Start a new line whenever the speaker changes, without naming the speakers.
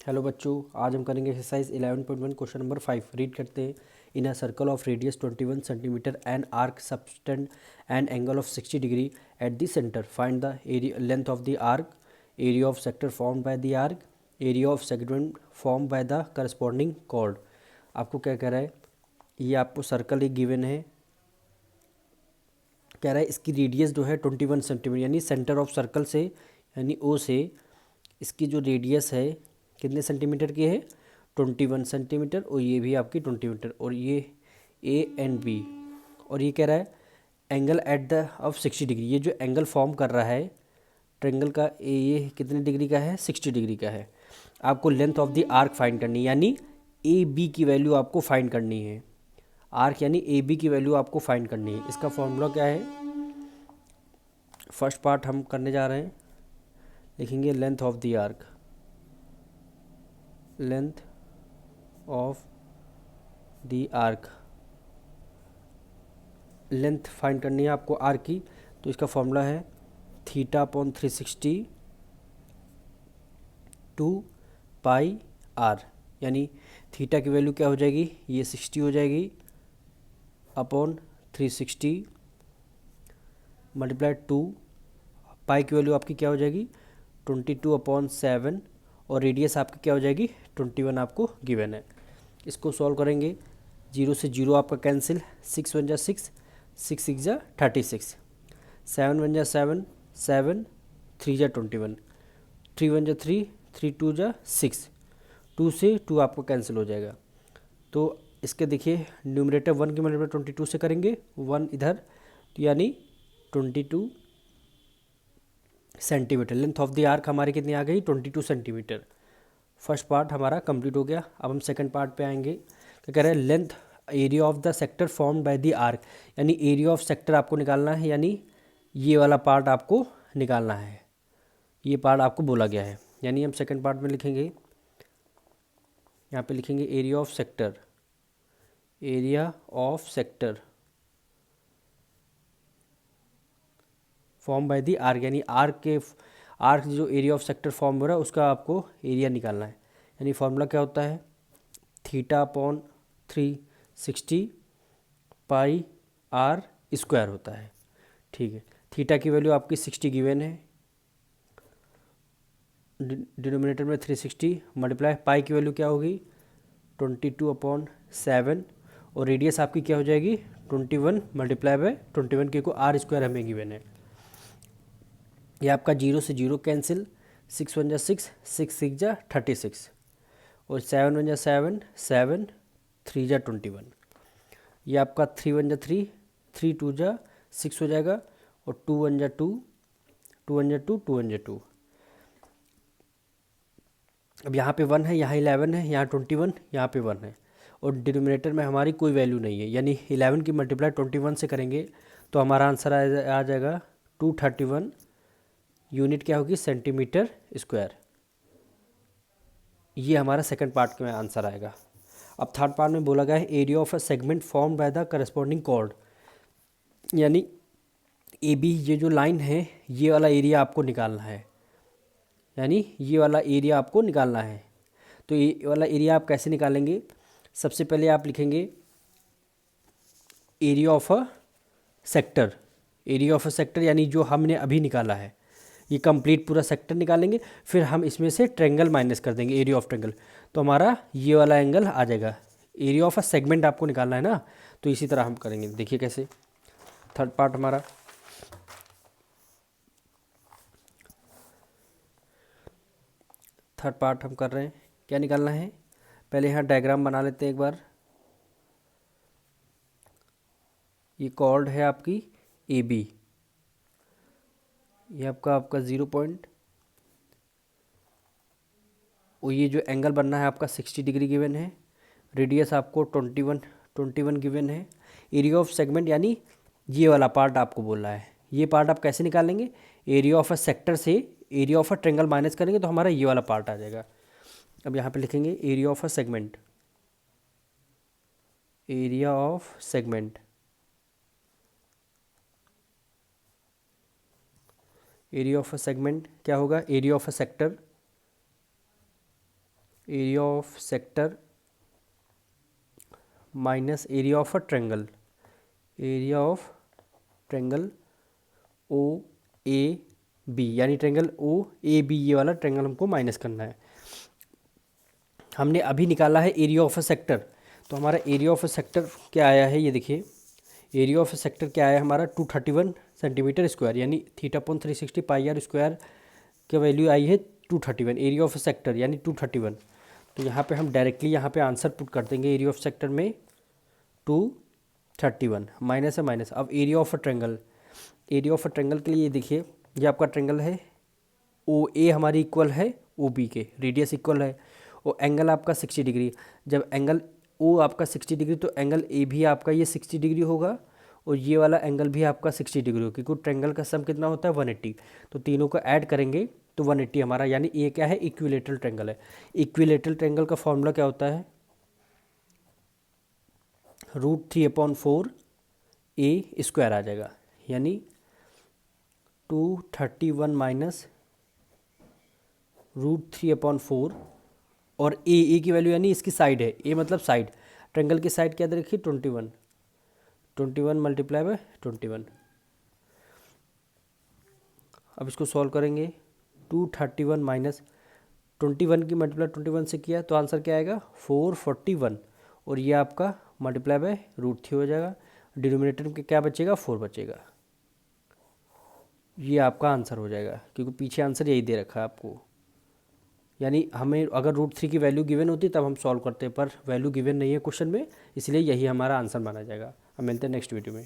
Hello बच्चों, आज हम करेंगे एक्सरसाइज 11.1 क्वेश्चन नंबर 5। रीड करते हैं। In a circle of radius 21 centimetre and arc subtend an angle of 60 degree at the centre, find the area length of the arc, area of sector form by the arc, area of segment form by the corresponding chord. आपको क्या कह रहा है, ये आपको circle एक given है, कह रहा है इसकी रेडियस जो है 21 सेंटीमीटर, यानी सेंटर ऑफ सर्कल से यानी ओ से इसकी जो रेडियस है कितने सेंटीमीटर की है, 21 सेंटीमीटर, और ये भी आपकी 20 मीटर, और ये ए एंड बी। और ये कह रहा है angle at the of 60 degree, ये जो एंगल फॉर्म कर रहा है ट्रेंगल का, ये कितने डिग्री का है, 60 डिग्री का है। आपको length of the arc find करनी है, यानी ए बी की वैल्यू आपको फाइंड करनी है। आर्क यानी ए बी की वैल्यू आपको फाइंड करनी है। इसका फॉर्मूला क्या है, फर्स्ट पार्ट हम करने जा रहे हैं। लिखेंगे length of the arc, length of the arc, length find करनी है आपको आर्क की। तो इसका फॉर्मूला है theta upon 360 two pi R, यानी थीटा की वैल्यू क्या हो जाएगी, ये 60 हो जाएगी अपॉन 360 मल्टीप्लाई 2, पाई की वैल्यू आपकी क्या हो जाएगी 22 अपॉन 7, और रेडियस आपकी क्या हो जाएगी 21 आपको गिवन है। इसको सॉल्व करेंगे, 0 से 0 आपका कैंसिल, 6 1 जा 6, 6 6 जा 36, 7 1 जा 7, 7 3 जा 21, 3 1 जा 3, 3 2 जा 6, 2 से 2 आपको कैंसिल हो जाएगा। तो इसके देखिए न्यूमरेटर 1 की मल्टीप्लाई 22 से करेंगे, 1 इधर, तो यानी 22 centimetre. Length of the arc हमारी कितनी आ गई 22 सेंटीमीटर। फर्स्ट पार्ट हमारा कंप्लीट हो गया। अब हम सेकंड पार्ट पे आएंगे। क्या कह रहे हैं, length area of the sector formed by the arc, यानी एरिया ऑफ सेक्टर आपको निकालना है, यानी ये वाला पार्ट आपको निकालना है, ये पार्ट आपको बोला गया है। यानी हम सेकंड पार्ट में लिखेंगे, यहाँ पे लिखेंगे area of sector, area of sector form by the arc, यानी आर्क जो एरिया ऑफ सेक्टर फॉर्म हो रहा है उसका आपको एरिया निकालना है। यानी फॉर्मूला क्या होता है, theta upon 360 pi R square होता है। ठीक है, थीटा की वैल्यू आपकी 60 गिवन है, डिनोमिनेटर में 360 मल्टीप्लाई पाई की वैल्यू क्या होगी 22 अपॉन 7, और रेडियस आपकी क्या हो जाएगी 21 मल्टीप्लाई बाय 21, क्योंकि आर स्क्वायर हमें गिवन है। ये आपका 0 से 0 कैंसिल, 6 1 जा 6, 6 6 जा 36, और 7 1 जा 7, 7 3 जा 21। ये आपका 3 1 जा 3, 3 2 जा 6 हो जाएगा, और 2 1 जा 2, 2 1 जा 2, 2 1 जा 2। अब यहाँ पे 1 है, यहाँ 11 है, यहाँ 21, यहाँ पे 1 है, और डिनोमिनेटर में हमारी कोई वैल्यू नहीं है, यानी 11 की मल्टीप्लाई 21 से करेंगे तो हमारा आंसर आ जाएगा 231 यूनिट क्या होगी सेंटीमीटर स्क्वायर। ये हमारा सेकंड पार्ट में आंसर आएगा। अब थर्ड पार्ट में बोला गया है area of a segment form by the corresponding chord, यानी ए बी ये जो लाइन है ये वाला एरिया आपको निकालना है, यानी ये वाला एरिया आपको निकालना है। तो ये वाला एरिया आप कैसे निकालेंगे, सबसे पहले आप लिखेंगे area of a sector, area of a sector यानी जो हमने अभी निकाला है, ये कंप्लीट पूरा सेक्टर निकालेंगे, फिर हम इसमें से ट्रेंगल माइनस कर देंगे एरिया ऑफ ट्रेंगल, तो हमारा ये वाला एंगल आ जाएगा। एरिया ऑफ अ सेगमेंट आपको निकालना है ना, तो इसी तरह हम करेंगे। देखिए कैसे, थर्ड पार्ट हमारा, थर्ड पार्ट हम कर रहे हैं, क्या निकालना है, पहले यहाँ डायग्राम बना लेते हैं एक बार। ये कॉर्ड है आपकी ए बी, ये आपका 0 पॉइंट, और ये जो एंगल बनना है आपका 60 डिग्री गिवन है, रेडियस आपको 21 गिवन है। एरिया ऑफ सेगमेंट यानी ये वाला पार्ट आपको बोल रहा है, ये पार्ट आप कैसे निकालेंगे, एरिया ऑफ अ सेक्टर से area of a triangle minus करेंगे तो हमारा ये वाला पार्ट आ जाएगा। अब यहाँ पे लिखेंगे area of a segment, area of segment, area of a segment क्या होगा, area of a sector area of sector minus area of a triangle, area of triangle O A B, यानी ट्रेंगल ओ ए बी, ये वाला triangle हमको minus करना है। हमने अभी निकाला है एरिया ऑफ अ सेक्टर, तो हमारा एरिया ऑफ अ सेक्टर क्या आया है, ये देखिए एरिया ऑफ अ सेक्टर क्या आया हमारा 231 सेंटीमीटर स्क्वायर, यानी θ/360 पाई आर स्क्वायर की वैल्यू आई है 231, एरिया ऑफ अ सेक्टर यानी 231। तो यहाँ पे हम डायरेक्टली यहाँ पे आंसर पुट कर देंगे, एरिया ऑफ सेक्टर में 231 माइनस है माइनस। अब area of a triangle, area of a triangle के लिए देखिए ये आपका ट्रेंगल है, ओ ए हमारी इक्वल है ओ बी के, रेडियस इक्वल है, और एंगल आपका 60 डिग्री। जब एंगल ओ आपका 60 डिग्री तो एंगल ए भी आपका ये 60 डिग्री होगा, और ये वाला एंगल भी आपका 60 डिग्री होगा, क्योंकि ट्रेंगल का सम कितना होता है 180। तो तीनों को ऐड करेंगे तो 180 हमारा, यानी ये क्या है इक्विलेटरल ट्रेंगल है। इक्विलेटरल ट्रेंगल का फॉर्मूला क्या होता है, √3/4 ए स्क्वायर आ जाएगा, यानी 231 माइनस √3/4, और ए की वैल्यू यानी इसकी साइड है, ए मतलब साइड, ट्रेंगल की साइड क्या देखिए 21, 21 मल्टीप्लाई बाय 21। अब इसको सॉल्व करेंगे, 231 माइनस 21 की मल्टीप्लाई 21 से किया तो आंसर क्या आएगा 441, और ये आपका मल्टीप्लाई बाय √3 हो जाएगा, डिनोमिनेटर में क्या बचेगा 4 बचेगा। ये आपका आंसर हो जाएगा, क्योंकि पीछे आंसर यही दे रखा है आपको, यानी हमें अगर √3 की वैल्यू गिवन होती तब हम सॉल्व करते, पर वैल्यू गिवन नहीं है क्वेश्चन में, इसलिए यही हमारा आंसर माना जाएगा। हम मिलते हैं नेक्स्ट वीडियो में।